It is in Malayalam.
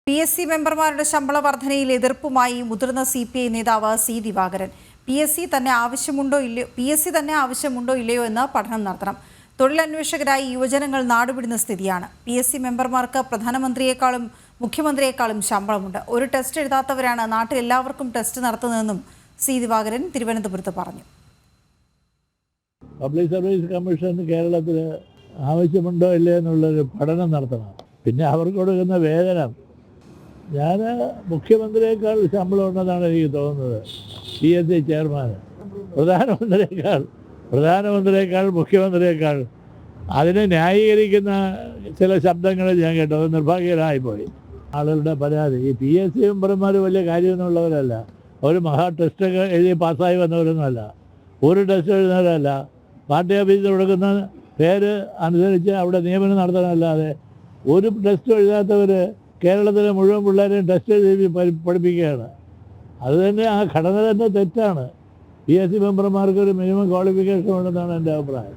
PSC മെമ്പർമാരുടെ ശമ്പള വർധനയിൽ എതിർപ്പുമായി മുതിർന്ന CPI നേതാവ് C. ദിവാകരൻ. PSC തന്നെ ആവശ്യമുണ്ടോ ഇല്ലയോ എന്ന് പഠനം നടത്തണം. തൊഴിലന്വേഷകരായി യുവജനങ്ങൾ നാടുവിടുന്ന സ്ഥിതിയാണ്. PSC മെമ്പർമാർക്ക് പ്രധാനമന്ത്രിയെക്കാളും മുഖ്യമന്ത്രിയെക്കാളും ശമ്പളമുണ്ട്. ഒരു ടെസ്റ്റ് എഴുതാത്തവരാണ് നാട്ടിൽ എല്ലാവർക്കും ടെസ്റ്റ് നടത്തുന്നതെന്നും C. ദിവാകരൻ തിരുവനന്തപുരത്ത് പറഞ്ഞു. പബ്ലിക് സർവീസ് കമ്മീഷൻ കേരളത്തിൽ ആവശ്യമുണ്ടോ ഇല്ലയോ എന്നുള്ളൊരു പഠനം നടത്തണം. പിന്നെ അവർക്ക് കൊടുക്കുന്ന വേതനം, ഞാൻ മുഖ്യമന്ത്രിയേക്കാൾ ശമ്പളം ഉണ്ടെന്നാണ് എനിക്ക് തോന്നുന്നത്. PSC ചെയർമാൻ പ്രധാനമന്ത്രിയേക്കാൾ മുഖ്യമന്ത്രിയേക്കാൾ അതിനെ ന്യായീകരിക്കുന്ന ചില ശബ്ദങ്ങൾ ഞാൻ കേട്ടു. അത് നിർഭാഗ്യകരമായിപ്പോയി. ആളുകളുടെ പരാതി, ഈ PSC മെമ്പർമാർ വലിയ കാര്യമൊന്നുമുള്ളവരല്ല. അവർ ടെസ്റ്റൊക്കെ എഴുതി പാസ്സായി വന്നവരൊന്നുമല്ല. ഒരു ടെസ്റ്റ് എഴുതുന്നവരല്ല. പാർട്ടി ഓഫീസിൽ കൊടുക്കുന്ന പേര് അനുസരിച്ച് അവിടെ നിയമനം നടത്തണമല്ലാതെ ഒരു ടെസ്റ്റ് എഴുതാത്തവർ കേരളത്തിലെ മുഴുവൻ പിള്ളേരെയും ടെസ്റ്റ് എഴുതി പഠിപ്പിക്കുകയാണ്. അതുതന്നെ ആ ഘടന തന്നെ തെറ്റാണ്. PSC മെമ്പർമാർക്ക് ഒരു മിനിമം ക്വാളിഫിക്കേഷൻ ഉണ്ടെന്നാണ് എൻ്റെ അഭിപ്രായം.